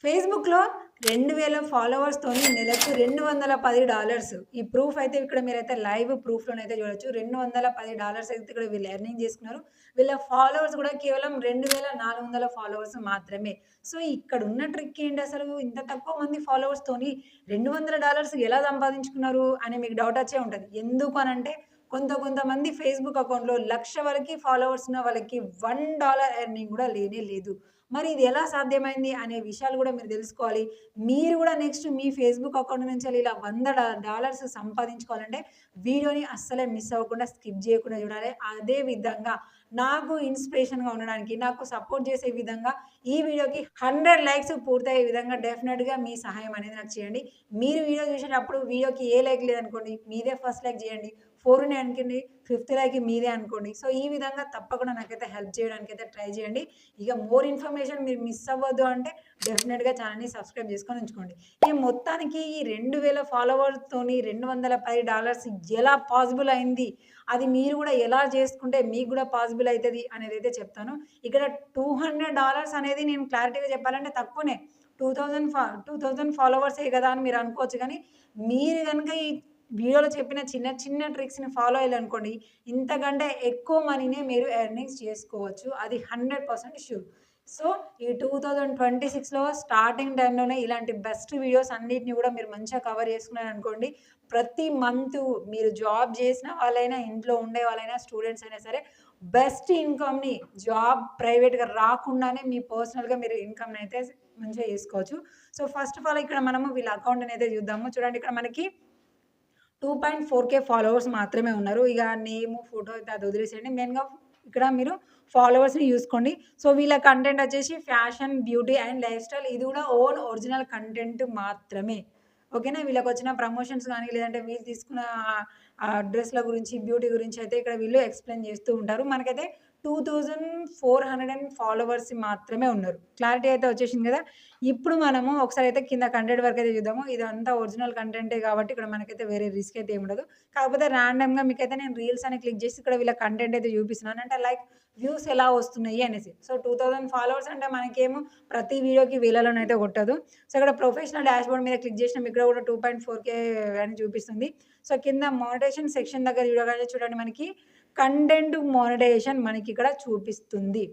ఫేస్‌బుక్‌లో 2000 ఫాలోవర్స్‌తోని నెలకు $210 ఈ ప్రూఫ్ అయితే ఇక్కడ మీరైతే లైవ్ ప్రూఫ్‌లోనైతే చూడొచ్చు. $210 అయితే ఇక్కడ వీళ్ళు ఎర్నింగ్ చేసుకున్నారు. వీళ్ళ ఫాలోవర్స్ కూడా కేవలం 2400 ఫాలోవర్స్ మాత్రమే. సో, ఇక్కడున్న ట్రిక్ ఏంటి అసలు? ఇంత తక్కువ మంది ఫాలోవర్స్‌తోని $200 ఎలా సంపాదించుకున్నారు అని మీకు డౌట్ వచ్చే ఉంటది. ఎందుకు అనంటే కొంతమంది ఫేస్‌బుక్ అకౌంట్‌లో 1,00,000 వరకి ఫాలోవర్స్ ఉన్న వాళ్ళకి $1 ఎర్నింగ్ కూడా లేనే లేదు. మరి ఇది ఎలా సాధ్యమైంది అనే విషయాలు గూడా మీరు దెలుసుకోవాలి. మీరు గూడా నెక్స్ట్ మీ ఫేస్‌బుక్ అకౌంట్ నుంచెల్లి ఇలా $100 సంపాదించుకోవాలంటే వీడియోని అస్సలే మిస్ అవ్వకుండా స్కిప్ జేయకుండా జూడాలి. అదే విధంగా నాకు ఇన్‌స్పిరేషన్‌గా ఉండడానికి, నాకు సపోర్ట్ జేసే విధంగా ఈ వీడియోకి 100 లైక్స్ పూర్తయ్యే విధంగా డెఫినిట్‌గా మీ సహాయం అనేది నాకు చేయండి. మీరు వీడియో జూసేటప్పుడు వీడియోకి ఏ లైక్ లేదనుకోండి, మీదే ఫస్ట్ లైక్ జేయండి. 4 ఉన్నాయనుకోండి, ఫిఫ్త్ లైక్ మీదే అనుకోండి. సో, ఈ విధంగా తప్పకుండా నాకైతే హెల్ప్ చేయడానికైతే ట్రై జేయండి. ఇక మోర్ ఇన్ఫర్మేషన్ మీరు మిస్ అవ్వద్దు అంటే డెఫినిట్‌గా ఛానెల్‌ని సబ్స్క్రైబ్ చేసుకొని ఉంచుకోండి. ఈ మొత్తానికి ఈ 2000 ఫాలోవర్స్‌తోని $210 ఎలా పాసిబుల్ అయింది? అది మీరు గూడా ఎలా చేసుకుంటే మీకు గూడా పాసిబుల్ అయితది అనేదైతే చెప్తాను. ఇక్కడ $200 అనేది నేను క్లారిటీగా చెప్పాలంటే తక్కువనే. 2000 ఫాలోవర్సే గదా అని మీరు అనుకోవచ్చు గానీ, మీరు గనుక ఈ వీడియోలో చెప్పిన చిన్న ట్రిక్స్‌ని ఫాలో అయ్యారనుకోండి, ఇంతకంటే ఎక్కువ మనీనే మీరు ఎర్నింగ్స్ చేసుకోవచ్చు. అది 100% ష్యూర్. సో, ఈ 2026లో స్టార్టింగ్ టైమ్‌లోనే ఇలాంటి బెస్ట్ వీడియోస్ అన్నిటిని గూడా మీరు మంచిగా కవర్ చేసుకున్నారనుకోండి, ప్రతి మంతు మీరు జాబ్ చేసిన వాళ్ళైనా, ఇంట్లో ఉండే వాళ్ళైనా, స్టూడెంట్స్ అయినా సరే బెస్ట్ ఇన్‌కమ్‌ని జాబ్ ప్రైవేట్‌గా రాకుండానే మీ పర్సనల్‌గా మీరు ఇన్‌కమ్‌నైతే మంచిగా చేసుకోవచ్చు. సో, ఫస్ట్ ఆఫ్ ఆల్ ఇక్కడ మనము వీళ్ళ అకౌంట్‌నైతే చూద్దాము. చూడండి ఇక్కడ మనకి 2.4K ఫాలోవర్స్ మాత్రమే ఉన్నారు. ఇక నేము, ఫోటో అయితే అది వదిలేసేయండి. మెయిన్‌గా ఇక్కడ మీరు ఫాలోవర్స్‌ని చూసుకోండి. సో, వీళ్ళ కంటెంట్ వచ్చేసి fashion, beauty and life style. ఇది కూడా ఓన్ ఒరిజినల్ కంటెంట్ మాత్రమే. ఓకేనా? వీళ్ళకొచ్చిన ప్రమోషన్స్ గానీ, లేదంటే వీళ్ళు తీసుకున్న డ్రెస్‌ల గురించి, బ్యూటీ గురించి అయితే ఇక్కడ వీళ్ళు ఎక్స్‌ప్లెయిన్ చేస్తూ ఉంటారు. మనకైతే 2400 ఫాలోవర్స్ మాత్రమే ఉన్నారు. క్లారిటీ అయితే వచ్చేసింది కదా! ఇప్పుడు మనము ఒకసారైతే కింద కంటెంట్ వరకైతే చూద్దాము. ఇదంతా ఒరిజినల్ కంటెంటే కాబట్టి ఇక్కడ మనకైతే వేరే రిస్క్ అయితే ఏముండదు. కాకపోతే ర్యాండమ్‌గా మీకైతే నేను రీల్స్ అని క్లిక్ చేసి ఇక్కడ వీళ్ళ కంటెంట్ అయితే చూపిస్తున్నాను. అంటే లైక్ వ్యూస్ ఎలా వస్తున్నాయి అనేసి. సో, 2000 ఫాలోవర్స్ అంటే మనకేమో ప్రతి వీడియోకి వేలలోనైతే కొట్టదు. సో, ఇక్కడ ప్రొఫెషనల్ డాష్‌బోర్డ్ మీద క్లిక్ చేసినాం. ఇక్కడ కూడా 2.4K అని చూపిస్తుంది. సో, కింద మానిటైజేషన్ సెక్షన్ దగ్గర చూడగానే చూడండి మనకి కంటెంట్ మానిటైజేషన్ మనకిక్కడ చూపిస్తుంది.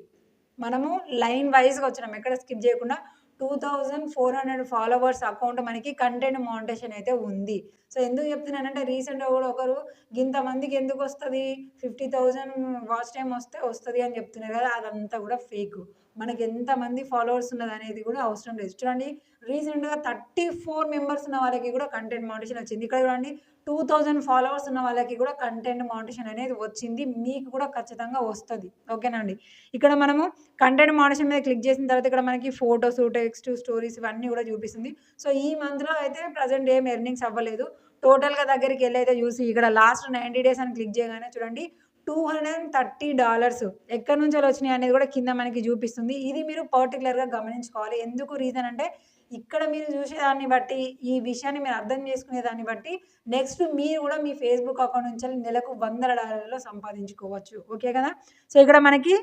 మనము లైన్ వైస్‌గా వచ్చినాం. ఎక్కడ స్కిప్ చేయకుండా 2400 ఫాలోవర్స్ అకౌంట్ మనకి కంటెంట్ మానిటైజేషన్ అయితే ఉంది. సో, ఎందుకు చెప్తున్నానంటే రీసెంట్‌గా గూడా ఒకరు గింతమందికి ఎందుకొస్తది 50,000 వాచ్ టైమ్ వస్తే వస్తది అని చెప్తున్నారు కదా! అదంతా కూడా ఫేకు. మనకి ఎంతమంది ఫాలోవర్స్ ఉన్నదనేది కూడా అవసరం లేదు. చూడండి రీసెంట్‌గా 34 మెంబర్స్ ఉన్న వాళ్ళకి కూడా కంటెంట్ మానిటైజేషన్ వచ్చింది. ఇక్కడ చూడండి 2000 ఫాలోవర్స్ ఉన్న వాళ్ళకి కూడా కంటెంట్ మానిటైజేషన్ అనేది వచ్చింది. మీకు కూడా ఖచ్చితంగా వస్తది. ఓకేనా అండి. ఇక్కడ మనము కంటెంట్ మోడరేషన్ మీద క్లిక్ చేసిన తర్వాత ఇక్కడ మనకి ఫోటోస్, టెక్స్ట్, స్టోరీస్ ఇవన్నీ కూడా చూపిస్తుంది. సో, ఈ మంత్‌లో అయితే ప్రెజెంట్ ఏం ఎర్నింగ్స్ అవ్వలేదు. టోటల్‌గా దగ్గరికెళ్ళైతే చూసి ఇక్కడ లాస్ట్ 90 డేస్ అని క్లిక్ చేయగానే చూడండి $230 ఎక్కడి నుంచెళ్ళి వచ్చినాయి అనేది కూడా కింద మనకి చూపిస్తుంది. ఇది మీరు పర్టిక్యులర్‌గా గమనించుకోవాలి. ఎందుకు రీజన్ అంటే ఇక్కడ మీరు చూసేదాన్ని బట్టి, ఈ విషయాన్ని మీరు అర్థం చేసుకునే దాన్ని బట్టి నెక్స్ట్ మీరు కూడా మీ ఫేస్‌బుక్ అకౌంట్ నుంచెల్లి నెలకు $100 సంపాదించుకోవచ్చు. ఓకే కదా! సో, ఇక్కడ మనకి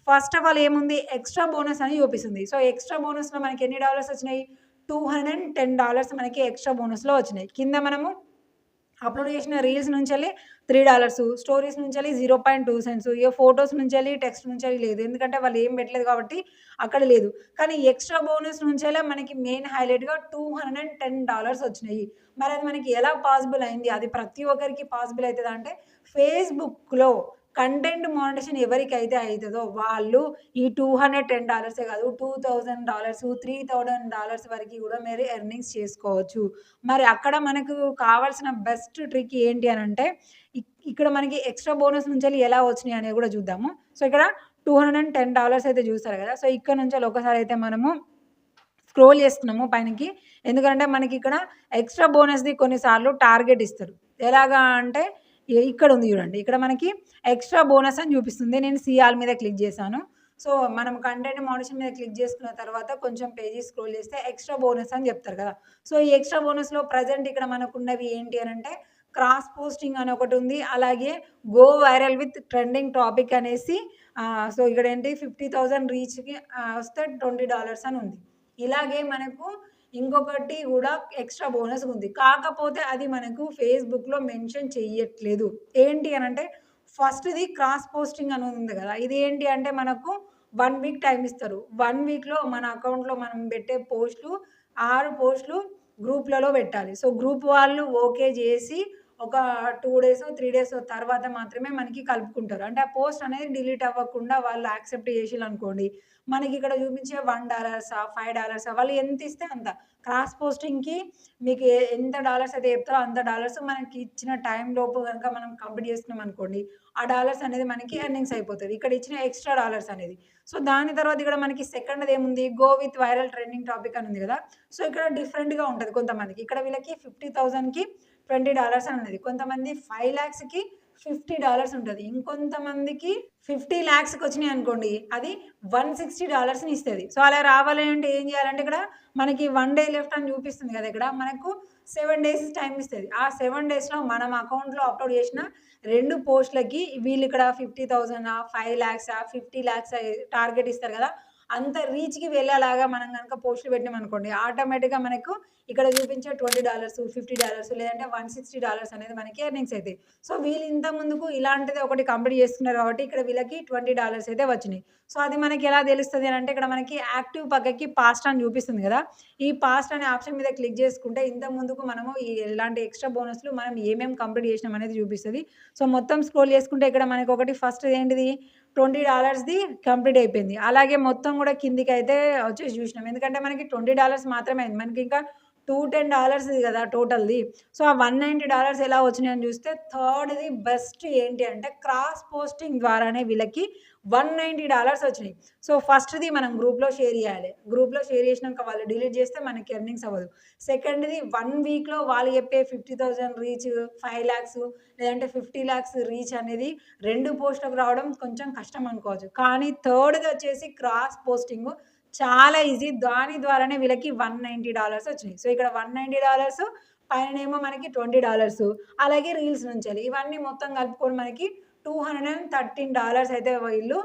ఫస్ట్ ఆఫ్ ఆల్ ఏముంది ఎక్స్‌ట్రా బోనస్ అని చూపిస్తుంది. సో, ఎక్స్‌ట్రా బోనస్‌లో మనకి ఎన్ని డాలర్స్ వచ్చినాయి? $210 మనకి ఎక్స్‌ట్రా బోనస్‌లో వచ్చినాయి. కింద మనము అప్‌లోడ్ చేసిన రీల్స్ నుంచెల్లి $3 స్టోరీస్ నుంచెల్లి 0.2 సెంట్స్ ఇగ ఫోటోస్ నుంచెల్లి, టెక్స్ట్ నుంచెల్లి లేదు. ఎందుకంటే వాళ్ళు ఏం పెట్టలేదు కాబట్టి అక్కడ లేదు. కానీ ఎక్స్‌ట్రా బోనస్ నుంచెల్లే మనకి మెయిన్ హైలైట్‌గా $210 వచ్చినాయి. మరి అది మనకి ఎలా పాసిబుల్ అయింది? అది ప్రతి ఒక్కరికి పాసిబుల్ అయితదా అంటే ఫేస్‌బుక్‌లో కంటెంట్ మానిటైజేషన్ ఎవరికైతే అయితదో వాళ్ళు ఈ $210 కాదు $2,000, $3,000 వరకి కూడా మీరు ఎర్నింగ్స్ చేసుకోవచ్చు. మరి అక్కడ మనకు కావాల్సిన బెస్ట్ ట్రిక్ ఏంటి అనంటే, ఇక్కడ మనకి ఎక్స్‌ట్రా బోనస్ నుంచెల్లి ఎలా వచ్చినాయి అనేవి కూడా చూద్దాము. సో, ఇక్కడ $210 అయితే చూసారు కదా! సో, ఇక్కడ నుంచెల్లి ఒకసారైతే మనము స్క్రోల్ చేస్తున్నాము పైనకి. ఎందుకంటే మనకిక్కడ ఎక్స్‌ట్రా బోనస్‌ది కొన్నిసార్లు టార్గెట్ ఇస్తారు. ఎలాగా అంటే ఇక్కడ ఉంది చూడండి. ఇక్కడ మనకి ఎక్స్‌ట్రా బోనస్ అని చూపిస్తుంది. నేను సీ ఆల్ మీద క్లిక్ చేశాను. సో, మనం కంటెంట్ మోడరేషన్ మీద క్లిక్ చేసుకున్న తర్వాత కొంచెం పేజీ స్క్రోల్ చేస్తే ఎక్స్‌ట్రా బోనస్ అని చెప్తారు కదా! సో, ఈ ఎక్స్‌ట్రా బోనస్‌లో ప్రెజెంట్ ఇక్కడ మనకున్నవి ఏంటి అనంటే క్రాస్ పోస్టింగ్ అని ఒకటుంది. అలాగే go viral with trending topic అనేసి సో, ఇక్కడేంటి 50,000 రీచ్‌కి వస్తే $20 అని ఉంది. ఇలాగే మనకు ఇంకొకటి గూడా ఎక్స్‌ట్రా బోనస్ ఉంది. కాకపోతే అది మనకు ఫేస్‌బుక్‌లో మెన్షన్ చెయ్యట్లేదు. ఏంటి అనంటే ఫస్ట్‌ది క్రాస్ పోస్టింగ్ అని ఉంది గదా! ఇది ఏంటి అంటే మనకు 1 వీక్ టైమ్ ఇస్తారు. 1 వీక్‌లో మన అకౌంట్‌లో మనం పెట్టే పోస్ట్‌లు 6 పోస్ట్‌లు గ్రూప్‌లలో పెట్టాలి. సో, గ్రూప్ వాళ్ళు ఓకే జేసి ఒక 2 డేసో, 3 డేసో తర్వాత మాత్రమే మనకి కలుపుకుంటారు. అంటే ఆ పోస్ట్ అనేది డిలీట్ అవ్వకుండా వాళ్ళు యాక్సెప్ట్ చేసిల్లనుకోండి, మనకిక్కడ చూపించే $1 $5 వాళ్ళు ఎంతిస్తే అంత. క్రాస్ పోస్టింగ్‌కి మీకు ఎంత డాలర్స్ అయితే చెప్తారో అంత డాలర్స్ మనకి ఇచ్చిన టైమ్ లోపు గనుక మనం కంప్లీట్ చేసుకున్నామనుకోండి, ఆ డాలర్స్ అనేది మనకి ఎర్నింగ్స్ అయిపోతది. ఇక్కడ ఇచ్చిన ఎక్స్‌ట్రా డాలర్స్ అనేది. సో, దాని తర్వాత ఇక్కడ మనకి సెకండ్‌దేముంది go with viral trending topic అని ఉంది గదా! సో, ఇక్కడ డిఫరెంట్‌గా ఉంటది కొంతమందికి. ఇక్కడ వీళ్ళకి 50,000కి $20 అని ఉన్నది. కొంతమంది 5,00,000కి $50 ఉంటది. ఇంకొంతమందికి 50,00,000కి వచ్చినాయనుకోండి, అది $160ని ఇస్తది. సో, అలా రావాలి అంటే ఏం చేయాలంటే ఇక్కడ మనకి 1 డే లెఫ్ట్ అని చూపిస్తుంది కదా! ఇక్కడ మనకు 7 డేస్ టైమ్ ఇస్తది. ఆ 7 డేస్‌లో మనం అకౌంట్‌లో అప్‌లోడ్ చేసిన 2 పోస్ట్‌లకి వీళ్ళిక్కడ 50,000 5,00,000 50,00,000 టార్గెట్ ఇస్తారు కదా! అంత రీచ్‌కి వెళ్ళేలాగా మనం గనుక పోస్ట్‌లు పెట్టినామనుకోండి, ఆటోమేటిక్‌గా మనకు ఇక్కడ చూపించే $20 $50 లేదంటే $160 అనేది మనకి ఎర్నింగ్స్ అయితాయి. సో, వీళ్ళు ఇంత ముందుకు ఇలాంటిదే ఒకటి కంప్లీట్ చేసుకున్నారు కాబట్టి ఇక్కడ వీళ్ళకి $20 అయితే వచ్చినాయి. సో, అది మనకి ఎలా తెలుస్తది అనంటే ఇక్కడ మనకి యాక్టివ్ పక్కకి పాస్ట్ అని చూపిస్తుంది గదా! ఈ పాస్ట్ అనే ఆప్షన్ మీద క్లిక్ చేసుకుంటే ఇంతకు ముందుకు మనము ఇలాంటి ఎక్స్‌ట్రా బోనస్‌లు మనం ఏమేమి కంప్లీట్ చేసినాం అనేది చూపిస్తది. సో, మొత్తం స్క్రోల్ చేసుకుంటే ఇక్కడ మనకొకటి ఫస్ట్‌ది ఏంటిది $20ది కంప్లీట్ అయిపోయింది. అలాగే మొత్తం గూడా కిందికైతే వచ్చేసి చూసినాం. ఎందుకంటే మనకి $20 మాత్రమే అయింది. మనకింకా $210 గదా! టోటల్‌ది. సో, ఆ $190 ఎలా వచ్చినాయని చూస్తే థర్డ్‌ది బెస్ట్ ఏంటి అంటే క్రాస్ పోస్టింగ్ ద్వారానే వీళ్ళకి $190 వచ్చినాయి. సో, ఫస్ట్‌ది మనం గ్రూప్‌లో షేర్ చేయాలి. గ్రూప్‌లో షేర్ చేసినంక వాళ్ళు డిలీట్ చేస్తే మనకి ఎర్నింగ్స్ అవ్వదు. సెకండ్‌ది 1 వీక్‌లో వాళ్ళు చెప్పే 50,000 రీచ్, 5,00,000 లేదంటే 50,00,000 రీచ్ అనేది 2 పోస్ట్‌లకు రావడం కొంచెం కష్టం అనుకోవచ్చు. కానీ థర్డ్‌ది వచ్చేసి క్రాస్ పోస్టింగు చాలా ఈజీ. దాని ద్వారానే వీళ్ళకి $190 వచ్చినాయి. సో, ఇక్కడ $190 పైనేమో మనకి $20 అలాగే రీల్స్ నుంచెలి. ఇవన్నీ మొత్తం కలుపుకొని మనకి $213 అయితే వీళ్ళు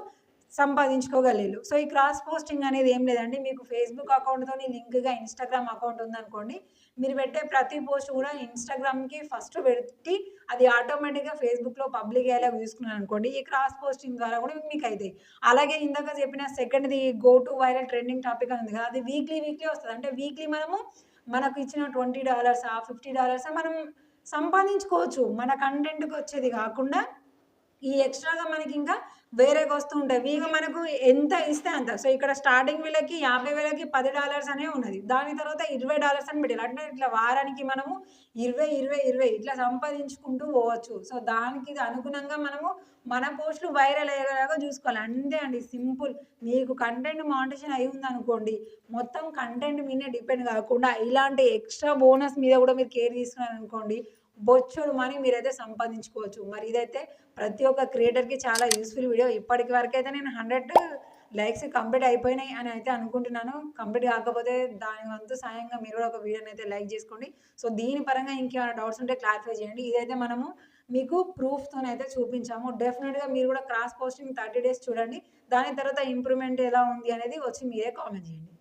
సంపాదించుకోగలిగిళ్ళు. సో, ఈ క్రాస్ పోస్టింగ్ అనేది ఏం లేదండి. మీకు ఫేస్‌బుక్ అకౌంట్‌తోని లింక్‌గా ఇన్‌స్టాగ్రామ్ అకౌంట్ ఉందనుకోండి. మీరు పెట్టే ప్రతి పోస్ట్ కూడా ఇన్‌స్టాగ్రామ్‌కి ఫస్ట్ పెట్టి అది ఆటోమేటిక్‌గా ఫేస్‌బుక్‌లో పబ్లిక్ అయ్యేలాగా చూసుకున్నారనుకోండి. ఈ క్రాస్ పోస్టింగ్ ద్వారా కూడా మీకయితాయి. అలాగే ఇందాక చెప్పిన సెకండ్‌ది go to viral trending topic అని ఉంది కదా! అది వీక్లీ వస్తది. అంటే వీక్లీ మనము మనకు ఇచ్చిన $20 $50 మనం సంపాదించుకోవచ్చు. మన కంటెంట్‌కొచ్చేది గాకుండా ఈ ఎక్స్‌ట్రాగా మనకింకా వేరేగొస్తూ ఉంటాయి. ఇగ మనకు ఎంత ఇస్తే అంత. సో, ఇక్కడ స్టార్టింగ్ వీళ్ళకి 50,000కి $10 అనే ఉన్నది. దాని తర్వాత $20 అని పెట్టారు. అంటే ఇట్లా వారానికి మనము 20, 20, 20 ఇట్లా సంపాదించుకుంటూ పోవచ్చు. సో, దానికి అనుగుణంగా మనము మన పోస్ట్‌లు వైరల్ అయ్యేలాగా చూసుకోవాలి. అంతే అండి సింపుల్. మీకు కంటెంట్ మానిటైజేషన్ అయ్యిందనుకోండి, మొత్తం కంటెంట్ మీదనే డిపెండ్ గాకుండా ఇలాంటి ఎక్స్‌ట్రా బోనస్ మీద గూడా మీరు కేర్ తీసుకున్నారనుకోండి, బొచ్చెడు మనీ మీరైతే సంపాదించుకోవచ్చు. మరి ఇదైతే ప్రతి ఒక్క క్రియేటర్‌కి చాలా యూజ్‌ఫుల్ వీడియో. ఇప్పటి వరకైతే నేను 100 లైక్స్ కంప్లీట్ అయిపోయినాయి అని అయితే అనుకుంటున్నాను. కంప్లీట్ కాకపోతే దాని వంతు సాయంగా మీరు కూడా ఒక వీడియోనైతే లైక్ చేసుకోండి. సో, దీని పరంగా ఇంకేమైనా డౌట్స్ ఉంటే క్లారిఫై చేయండి. ఇదైతే మనము మీకు ప్రూఫ్‌తోనైతే చూపించాము. డెఫినిట్‌గా మీరు కూడా క్రాస్ పోస్టింగ్ 30 డేస్ చూడండి. దాని తర్వాత ఇంప్రూవ్‌మెంట్ ఎలా ఉంది అనేది వచ్చి మీరే కామెంట్ చేయండి.